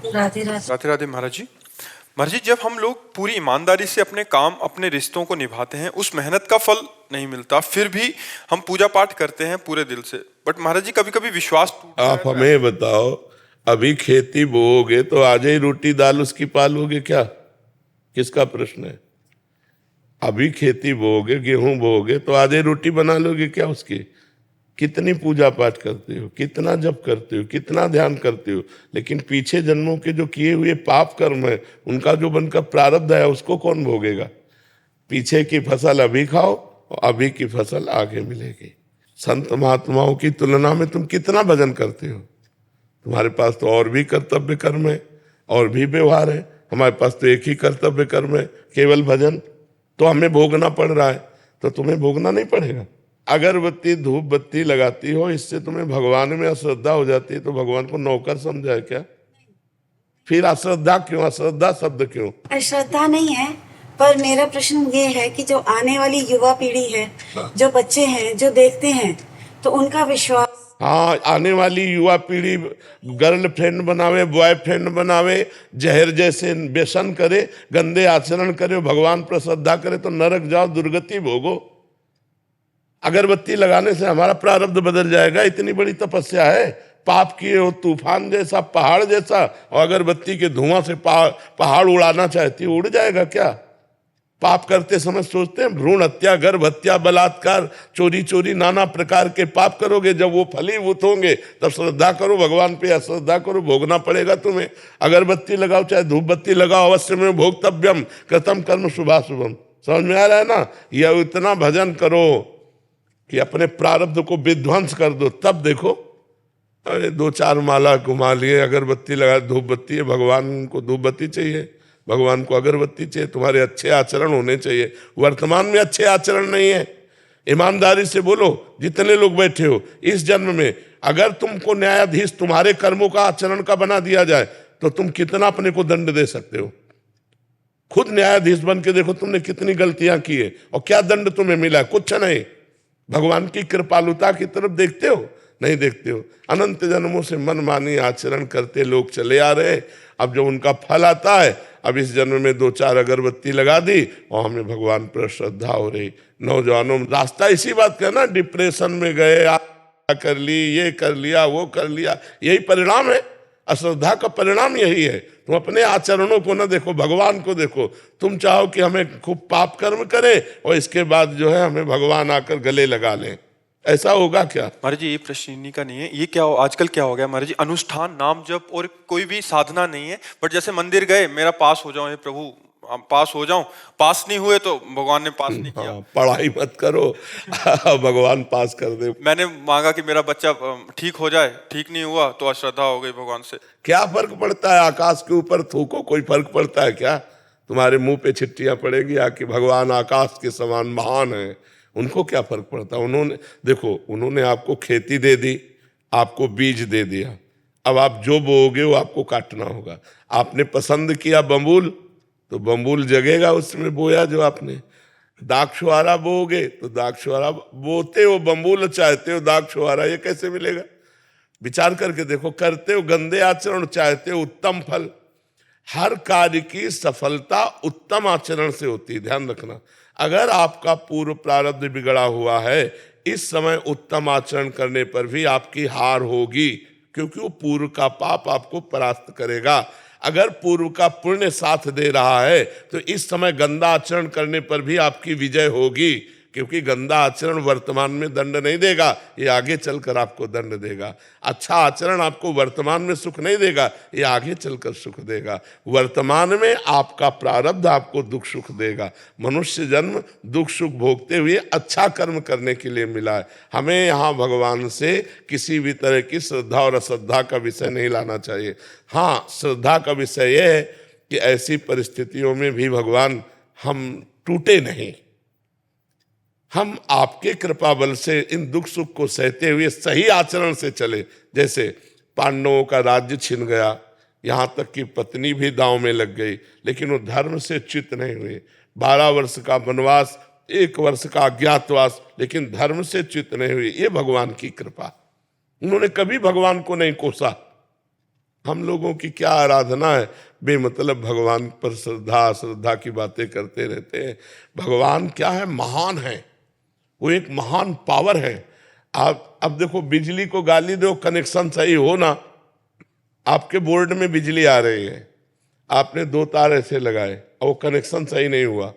राधे राधे। राधे राधे महाराज जी। महाराज जी, जब हम लोग पूरी ईमानदारी से अपने काम अपने रिश्तों को निभाते हैं, उस मेहनत का फल नहीं मिलता, फिर भी हम पूजा पाठ करते हैं पूरे दिल से, बट महाराज जी कभी कभी विश्वास टूटता आप है। हमें बताओ, अभी खेती बोओगे तो आज ही रोटी दाल उसकी पालोगे क्या? किसका प्रश्न है? अभी खेती बोओगे, गेहूं बोओगे तो आज ही रोटी बना लोगे क्या उसकी? कितनी पूजा पाठ करते हो, कितना जप करते हो, कितना ध्यान करते हो, लेकिन पीछे जन्मों के जो किए हुए पाप कर्म है, उनका जो बनकर प्रारब्ध है, उसको कौन भोगेगा? पीछे की फसल अभी खाओ और अभी की फसल आगे मिलेगी। संत महात्माओं की तुलना में तुम कितना भजन करते हो? तुम्हारे पास तो और भी कर्तव्य कर्म है, और भी व्यवहार है। हमारे पास तो एक ही कर्तव्य कर्म है, केवल भजन। तो हमें भोगना पड़ रहा है, तो तुम्हें भोगना नहीं पड़ेगा। अगरबत्ती धूप बत्ती लगाती हो, इससे तुम्हें भगवान में अश्रद्धा हो जाती है, तो भगवान को नौकर समझा है क्या? फिर अश्रद्धा क्यों, अश्रद्धा शब्द क्यों? अश्रद्धा नहीं है, पर मेरा प्रश्न ये है कि जो आने वाली युवा पीढ़ी है, जो बच्चे हैं, जो देखते हैं, तो उनका विश्वास। हाँ, आने वाली युवा पीढ़ी गर्लफ्रेंड बनावे, बॉयफ्रेंड बनावे, जहर जैसे व्यसन करे, गंदे आचरण करे, भगवान पर श्रद्धा करे, तो नरक जाओ, दुर्गति भोगो। अगरबत्ती लगाने से हमारा प्रारब्ध बदल जाएगा? इतनी बड़ी तपस्या है, पाप किए हो तूफान जैसा, पहाड़ जैसा, और अगरबत्ती के धुआं से पहाड़ उड़ाना चाहती हो, उड़ जाएगा क्या? पाप करते समय सोचते हैं भ्रूण हत्या, गर्भ हत्या, बलात्कार, चोरी चोरी, नाना प्रकार के पाप करोगे, जब वो फलीभूत होंगे तब श्रद्धा करो भगवान पे, अश्रद्धा करो, भोगना पड़ेगा तुम्हें। अगरबत्ती लगाओ चाहे धूप बत्ती लगाओ, अवश्य में भोक्तव्यम कृतम कर्म शुभाशुभम। समझ में आ रहा है ना? यह इतना भजन करो कि अपने प्रारब्ध को विध्वंस कर दो, तब देखो। अरे 2-4 माला घुमा लिए, अगरबत्ती लगा, धूप बत्ती है, भगवान को धूप बत्ती चाहिए, भगवान को अगरबत्ती चाहिए, तुम्हारे अच्छे आचरण होने चाहिए। वर्तमान में अच्छे आचरण नहीं है। ईमानदारी से बोलो, जितने लोग बैठे हो, इस जन्म में अगर तुमको न्यायाधीश तुम्हारे कर्मों का आचरण का बना दिया जाए, तो तुम कितना अपने को दंड दे सकते हो? खुद न्यायाधीश बन के देखो तुमने कितनी गलतियां की है और क्या दंड तुम्हें मिला? कुछ नहीं। भगवान की कृपालुता की तरफ देखते हो? नहीं देखते हो। अनंत जन्मों से मनमानी आचरण करते लोग चले आ रहे। अब जो उनका फल आता है, अब इस जन्म में 2-4 अगरबत्ती लगा दी और हमें भगवान पर श्रद्धा हो रही। नौजवानों रास्ता इसी बात का ना, डिप्रेशन में गए, कर ली, ये कर लिया, वो कर लिया, यही परिणाम है। अश्रद्धा का परिणाम यही है। तुम अपने आचरणों को ना देखो, भगवान को देखो। तुम चाहो कि हमें खूब पाप कर्म करें और इसके बाद जो है हमें भगवान आकर गले लगा लें, ऐसा होगा क्या? महाराज जी, ये प्रश्न इन्हीं का नहीं है। ये क्या आजकल क्या हो गया महाराज जी, अनुष्ठान नाम जप और कोई भी साधना नहीं है। बट जैसे मंदिर गए, मेरा पास हो जाओ हे प्रभु, हम पास हो जाऊं, पास नहीं हुए तो भगवान ने पास नहीं किया। पढ़ाई मत करो भगवान पास कर दे। मैंने मांगा कि मेरा बच्चा ठीक हो जाए, ठीक नहीं हुआ तो अश्रद्धा हो गई भगवान से। क्या फर्क पड़ता है? आकाश के ऊपर थूको, कोई फर्क पड़ता है क्या? तुम्हारे मुंह पे चिट्ठियां पड़ेगी आके, भगवान आकाश के समान महान है। उनको क्या फर्क पड़ता? उन्होंने देखो, उन्होंने आपको खेती दे दी, आपको बीज दे दिया, अब आप जो बोओगे वो आपको काटना होगा। आपने पसंद किया बम्बूल, तो बम्बूल जगेगा उसमें बोया जो आपने। दाक्षुआरा बोओगे तो दाक्षुआरा बोते हो, बम्बूल चाहते हो, दाक्षुआरा ये कैसे मिलेगा? विचार करके देखो। करते हो गंदे आचरण, चाहते हो उत्तम फल। हर कार्य की सफलता उत्तम आचरण से होती है, ध्यान रखना। अगर आपका पूर्व प्रारब्ध बिगड़ा हुआ है, इस समय उत्तम आचरण करने पर भी आपकी हार होगी, क्योंकि वो पूर्व का पाप आपको परास्त करेगा। अगर पूर्व का पुण्य साथ दे रहा है, तो इस समय गंदा आचरण करने पर भी आपकी विजय होगी, क्योंकि गंदा आचरण वर्तमान में दंड नहीं देगा, ये आगे चलकर आपको दंड देगा। अच्छा आचरण आपको वर्तमान में सुख नहीं देगा, ये आगे चलकर सुख देगा। वर्तमान में आपका प्रारब्ध आपको दुख सुख देगा। मनुष्य जन्म दुख सुख भोगते हुए अच्छा कर्म करने के लिए मिला है। हमें यहाँ भगवान से किसी भी तरह की श्रद्धा और अश्रद्धा का विषय नहीं लाना चाहिए। हाँ, श्रद्धा का विषय यह है कि ऐसी परिस्थितियों में भी भगवान हम टूटे नहीं, हम आपके कृपा बल से इन दुख सुख को सहते हुए सही आचरण से चले। जैसे पांडवों का राज्य छिन गया, यहाँ तक कि पत्नी भी दांव में लग गई, लेकिन वो धर्म से च्युत नहीं हुए। 12 वर्ष का वनवास, 1 वर्ष का अज्ञातवास, लेकिन धर्म से च्युत नहीं हुए। ये भगवान की कृपा। उन्होंने कभी भगवान को नहीं कोसा, हम लोगों की क्या आराधना है, बेमतलब भगवान पर श्रद्धा श्रद्धा की बातें करते रहते हैं। भगवान क्या है, महान है, वो एक महान पावर है। आप अब देखो, बिजली को गाली दो, कनेक्शन सही हो ना, आपके बोर्ड में बिजली आ रही है, आपने 2 तार ऐसे लगाए और वो कनेक्शन सही नहीं हुआ,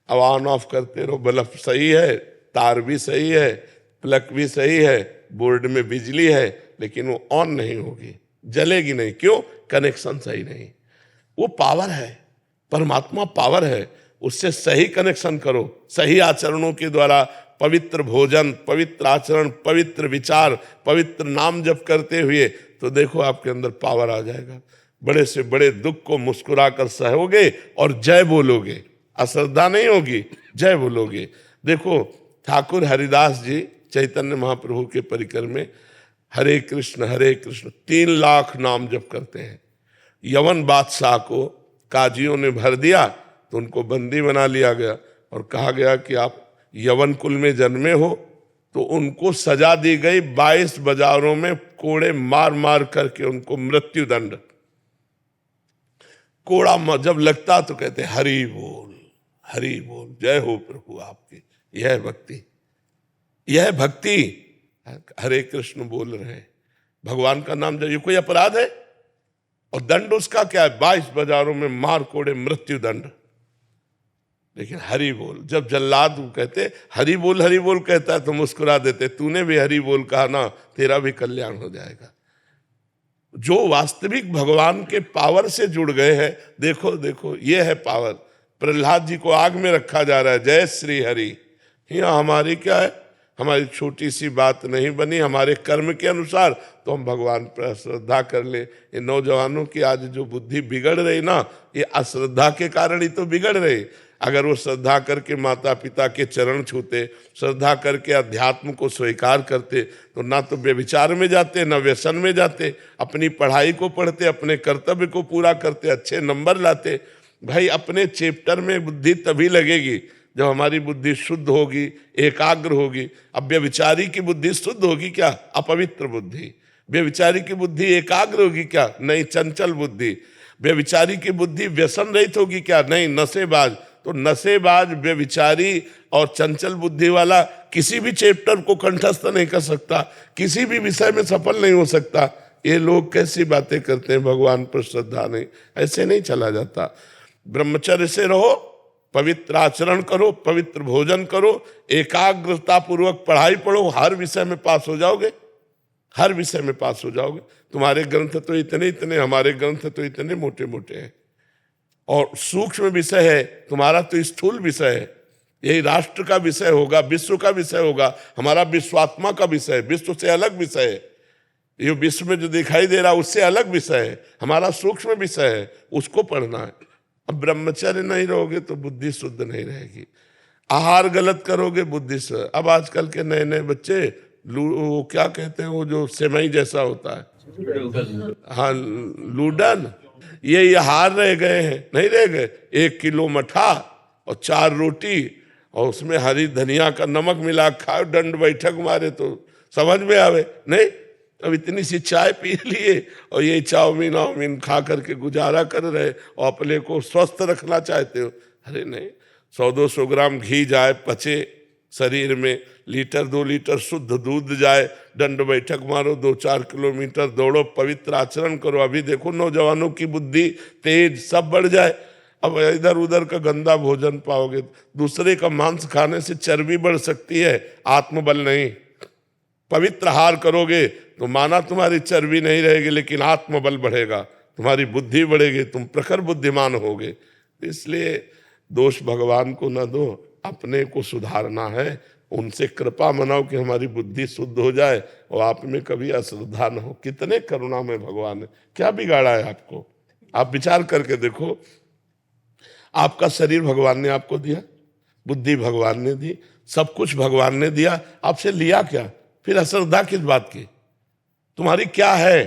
अब ऑन ऑफ करते रहो, बल्ब सही है, तार भी सही है, प्लग भी सही है, बोर्ड में बिजली है, लेकिन वो ऑन नहीं होगी, जलेगी नहीं। क्यों? कनेक्शन सही नहीं। वो पावर है, परमात्मा पावर है, उससे सही कनेक्शन करो, सही आचरणों के द्वारा, पवित्र भोजन, पवित्र आचरण, पवित्र विचार, पवित्र नाम जप करते हुए, तो देखो आपके अंदर पावर आ जाएगा। बड़े से बड़े दुख को मुस्कुरा कर सहोगे और जय बोलोगे, अश्रद्धा नहीं होगी, जय बोलोगे। देखो ठाकुर हरिदास जी चैतन्य महाप्रभु के परिकर में हरे कृष्ण 3 लाख नाम जप करते हैं। यवन बादशाह को काजियों ने भर दिया तो उनको बंदी बना लिया गया और कहा गया कि आप यवन कुल में जन्मे हो, तो उनको सजा दी गई 22 बाजारों में कोड़े मार मार करके उनको मृत्यु दंड। कोड़ा जब लगता तो कहते हरि बोल, जय हो प्रभु आपकी। यह भक्ति, यह भक्ति, हरे कृष्ण बोल रहे हैं, भगवान का नाम जब, ये कोई अपराध है? और दंड उसका क्या है? 22 बाजारों में मार कोड़े मृत्यु दंड। लेकिन हरि बोल, जब जल्लाद कहते हरि बोल कहता है तो मुस्कुरा देते, तूने भी हरि बोल कहा ना, तेरा भी कल्याण हो जाएगा। जो वास्तविक भगवान के पावर से जुड़ गए हैं, देखो ये है पावर। प्रहलाद जी को आग में रखा जा रहा है, जय श्री हरि। यहाँ हमारी क्या है, हमारी छोटी सी बात नहीं बनी, हमारे कर्म के अनुसार तो हम भगवान पर श्रद्धा कर ले। ये नौजवानों की आज जो बुद्धि बिगड़ रही ना, ये अश्रद्धा के कारण ही तो बिगड़ रही। अगर वो श्रद्धा करके माता पिता के चरण छूते, श्रद्धा करके अध्यात्म को स्वीकार करते, तो ना तो व्यभिचार में जाते, ना व्यसन में जाते, अपनी पढ़ाई को पढ़ते, अपने कर्तव्य को पूरा करते, अच्छे नंबर लाते। भाई अपने चैप्टर में बुद्धि तभी लगेगी जब हमारी बुद्धि शुद्ध होगी, एकाग्र होगी। अब व्यभिचारी की बुद्धि शुद्ध होगी क्या? अपवित्र बुद्धि। व्यभिचारी की बुद्धि एकाग्र होगी क्या? नहीं, चंचल बुद्धि। व्यभिचारी की बुद्धि व्यसन रहित होगी क्या? नहीं, नशेबाज। तो नशेबाज, व्यभिचारी और चंचल बुद्धि वाला किसी भी चैप्टर को कंठस्थ नहीं कर सकता, किसी भी विषय में सफल नहीं हो सकता। ये लोग कैसी बातें करते हैं, भगवान पर श्रद्धा नहीं, ऐसे नहीं चला जाता। ब्रह्मचर्य से रहो, पवित्र आचरण करो, पवित्र भोजन करो, एकाग्रता पूर्वक पढ़ाई पढ़ो, हर विषय में पास हो जाओगे, हर विषय में पास हो जाओगे। तुम्हारे ग्रंथ तो इतने, हमारे ग्रंथ तो इतने मोटे मोटे हैं, और सूक्ष्म विषय है, तुम्हारा तो स्थूल विषय है। यही राष्ट्र का विषय होगा, विश्व का विषय होगा, हमारा विश्वात्मा का विषय है, विश्व से अलग विषय है। ये विश्व में जो दिखाई दे रहा उससे अलग विषय है, हमारा सूक्ष्म विषय है, उसको पढ़ना है। अब ब्रह्मचर्य नहीं रहोगे तो बुद्धि शुद्ध नहीं रहेगी, आहार गलत करोगे बुद्धि से। अब आजकल के नए नए बच्चे वो क्या कहते हैं, वो जो सेवई जैसा होता है, हाँ लूडन, ये हार रह गए हैं, नहीं रह गए। 1 किलो मठा और 4 रोटी और उसमें हरी धनिया का नमक मिला खाओ, दंड बैठक मारे तो समझ में आवे नहीं। अब इतनी सी चाय पी लिए और ये चाउमीन खा करके गुजारा कर रहे और अपने को स्वस्थ रखना चाहते हो। अरे नहीं, 100-200 ग्राम घी जाए, पचे शरीर में, 1-2 लीटर शुद्ध दूध जाए, दंड बैठक मारो, 2-4 किलोमीटर दौड़ो, पवित्र आचरण करो। अभी देखो नौजवानों की बुद्धि तेज सब बढ़ जाए। अब इधर उधर का गंदा भोजन पाओगे, दूसरे का मांस खाने से चर्बी बढ़ सकती है, आत्मबल नहीं। पवित्र आहार करोगे तो माना तुम्हारी चर्बी नहीं रहेगी, लेकिन आत्मबल बढ़ेगा, तुम्हारी बुद्धि बढ़ेगी, तुम प्रखर बुद्धिमान होगे। इसलिए दोष भगवान को न दो, अपने को सुधारना है, उनसे कृपा मनाओ कि हमारी बुद्धि शुद्ध हो जाए और आप में कभी अश्रद्धा न हो। कितने करुणा में भगवान है, क्या बिगाड़ा है आपको? आप विचार करके देखो, आपका शरीर भगवान ने आपको दिया, बुद्धि भगवान ने दी, सब कुछ भगवान ने दिया, आपसे लिया क्या? फिर अश्रद्धा किस बात की? तुम्हारी क्या है?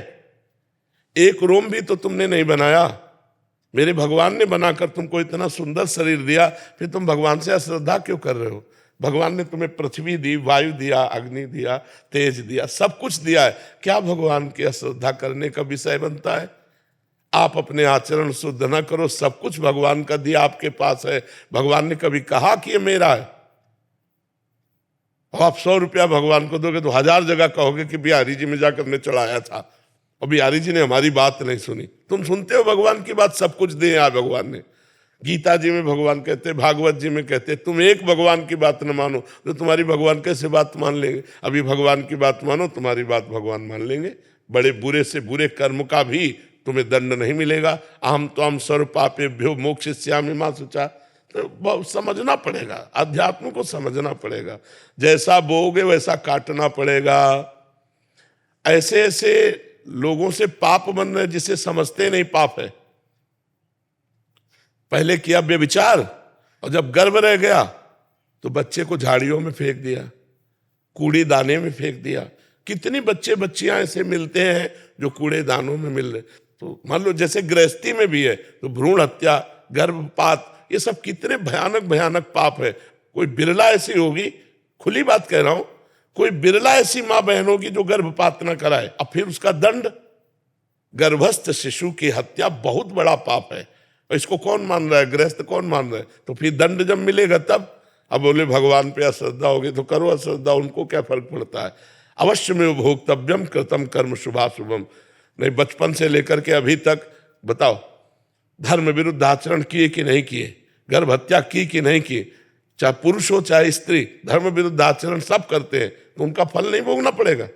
एक रोम भी तो तुमने नहीं बनाया, मेरे भगवान ने बनाकर तुमको इतना सुंदर शरीर दिया, फिर तुम भगवान से अश्रद्धा क्यों कर रहे हो? भगवान ने तुम्हें पृथ्वी दी, वायु दिया, अग्नि दिया, तेज दिया, सब कुछ दिया है, क्या भगवान की अश्रद्धा करने का विषय बनता है? आप अपने आचरण शुद्ध ना करो, सब कुछ भगवान का दिया आपके पास है। भगवान ने कभी कहा कि ये मेरा है? और आप 100 रुपया भगवान को दोगे तो 1000 जगह कहोगे कि बिहारी जी में जाकर मैं चढ़ाया था और बिहारी जी ने हमारी बात नहीं सुनी। तुम सुनते हो भगवान की बात? सब कुछ दिया भगवान ने। गीता जी में भगवान कहते, भागवत जी में कहते, तुम एक भगवान की बात न मानो तो तुम्हारी भगवान कैसे बात मान लेंगे? अभी भगवान की बात मानो, तुम्हारी बात भगवान मान लेंगे। बड़े बुरे से बुरे कर्म का भी तुम्हें दंड नहीं मिलेगा। अहम त्वाम सर्व पापेभ्यो मोक्षयिष्यामि मा शुचा। तो बहुत समझना पड़ेगा, अध्यात्म को समझना पड़ेगा। जैसा बोओगे वैसा काटना पड़ेगा। ऐसे ऐसे लोगों से पाप बन रहे जिसे समझते नहीं पाप है। पहले किया व्यभिचार और जब गर्भ रह गया तो बच्चे को झाड़ियों में फेंक दिया, कूड़े दाने में फेंक दिया। कितनी बच्चे बच्चियां ऐसे मिलते हैं जो कूड़े दानों में मिल रहे। तो मान लो जैसे गृहस्थी में भी है तो भ्रूण हत्या, गर्भपात, ये सब कितने भयानक भयानक पाप है। कोई बिरला ऐसी होगी, खुली बात कह रहा हूं, कोई बिरला ऐसी मां बहन होगी जो गर्भपात न कराए। अब फिर उसका दंड, गर्भस्थ शिशु की हत्या बहुत बड़ा पाप है। इसको कौन मान रहा है? गृहस्थ कौन मान रहा है? तो फिर दंड जब मिलेगा तब। अब बोले भगवान पे अश्रद्धा होगी तो करो अश्रद्धा, उनको क्या फर्क पड़ता है? अवश्य में भोक्तव्यम कृतम कर्म शुभाशुभम। नहीं, बचपन से लेकर के अभी तक बताओ, धर्म विरुद्ध आचरण किए कि नहीं किए, गर्भ हत्या की कि नहीं की, चाहे पुरुष हो चाहे स्त्री, धर्म विरुद्ध आचरण सब करते हैं, तो उनका फल नहीं भोगना पड़ेगा?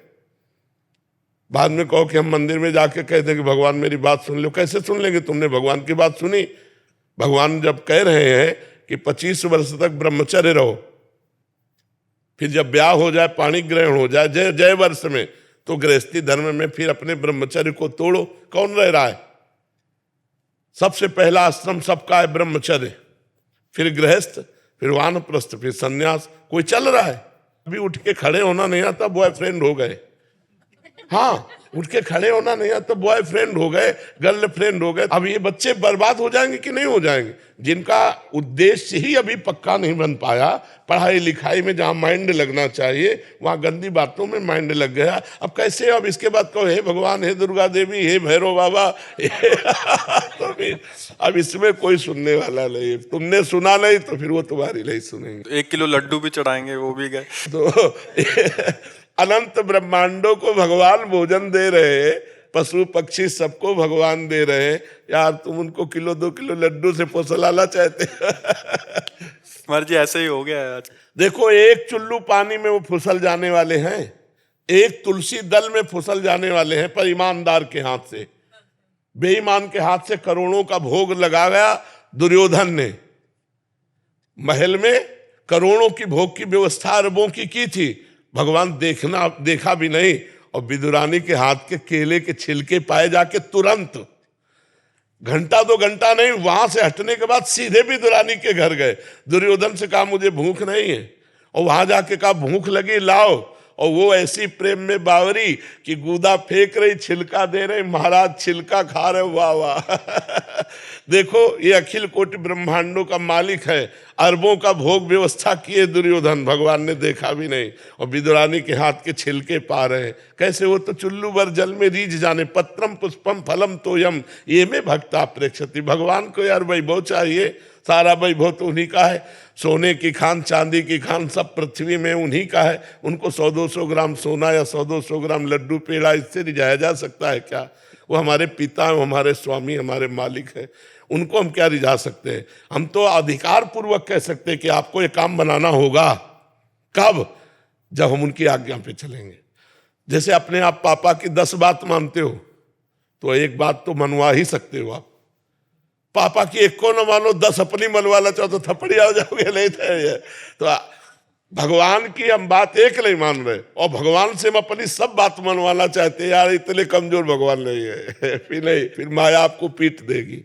बाद में कहो कि हम मंदिर में जाके कह दें कि भगवान मेरी बात सुन लो। कैसे सुन लेंगे? तुमने भगवान की बात सुनी? भगवान जब कह रहे हैं कि 25 वर्ष तक ब्रह्मचर्य रहो, फिर जब ब्याह हो जाए, पाणी ग्रहण हो जाए, जय जय वर्ष में, तो गृहस्थी धर्म में फिर अपने ब्रह्मचर्य को तोड़ो। कौन रह रहा है? सबसे पहला आश्रम सबका है ब्रह्मचर्य, फिर गृहस्थ, फिर वानप्रस्थ, फिर सन्यास। कोई चल रहा है? अभी उठ के खड़े होना नहीं आता, बॉयफ्रेंड हो गए। हाँ, उठ के खड़े होना नहीं आता, बॉयफ्रेंड हो गए, गर्लफ्रेंड हो गए। अब ये बच्चे बर्बाद हो जाएंगे कि नहीं हो जाएंगे? जिनका उद्देश्य ही अभी पक्का नहीं बन पाया, पढ़ाई लिखाई में जहां माइंड लगना चाहिए वहां गंदी बातों में माइंड लग गया। अब कैसे? अब इसके बाद कहो हे भगवान, हे दुर्गा देवी, हे भैरव बाबा। तो फिर अब इसमें कोई सुनने वाला नहीं। तुमने सुना नहीं तो फिर वो तुम्हारी नहीं सुनेंगे। 1 किलो लड्डू भी चढ़ाएंगे, वो भी गए। तो अनंत ब्रह्मांडों को भगवान भोजन दे रहे, पशु पक्षी सबको भगवान दे रहे। यार तुम उनको किलो 2 किलो लड्डू से पोसलाना चाहते? मर्जी ऐसे ही हो गया है आज। देखो, एक चुल्लू पानी में वो फुसल जाने वाले हैं, एक तुलसी दल में फुसल जाने वाले हैं, पर ईमानदार के हाथ से। बेईमान के हाथ से करोड़ों का भोग लगा गया दुर्योधन ने। महल में करोड़ों की भोग की व्यवस्था अरबों की थी, भगवान देखा भी नहीं। और विदुरानी के हाथ के केले के छिलके पाए जाके तुरंत, घंटा 2 घंटा नहीं, वहां से हटने के बाद सीधे विदुरानी के घर गए। दुर्योधन से कहा मुझे भूख नहीं है, और वहां जाके कहा भूख लगी लाओ। और वो ऐसी प्रेम में बावरी कि गूदा फेंक रही, छिलका दे रही, महाराज छिलका खा रहे। वाह वाह। देखो, ये अखिल कोटि ब्रह्मांडों का मालिक है, अरबों का भोग व्यवस्था किए दुर्योधन, भगवान ने देखा भी नहीं। और विदुरानी के हाथ के छिलके पा रहे हैं। कैसे? वो तो चुल्लू भर जल में रीझ जाने, पत्रम पुष्पम फलम तोयम ये में भक्ता प्रेक्षति। भगवान को यार वैभव चाहिए, सारा वैभव तो उन्हीं का है। सोने की खान, चांदी की खान, सब पृथ्वी में उन्हीं का है। उनको 100-200 ग्राम सोना या 100-200 ग्राम लड्डू पेड़ा इससे रिझाया जा सकता है क्या? वो हमारे पिता, हमारे स्वामी, हमारे मालिक हैं, उनको हम क्या रिझा सकते हैं? हम तो अधिकार पूर्वक कह सकते हैं कि आपको ये काम बनाना होगा। कब? जब हम उनकी आज्ञा पे चलेंगे। जैसे अपने आप पापा की 10 बात मानते हो तो एक बात तो मनवा ही सकते हो आप। पापा की एक को न मानो, 10 अपनी मनवाना चाहो तो थप्पड़ी आ जाओगे। नहीं तो भगवान की हम बात एक नहीं मान रहे, और भगवान से हम अपनी सब बात मनवाना चाहते हैं। यार इतने कमजोर भगवान नहीं है। फिर नहीं, फिर माया आपको पीट देगी।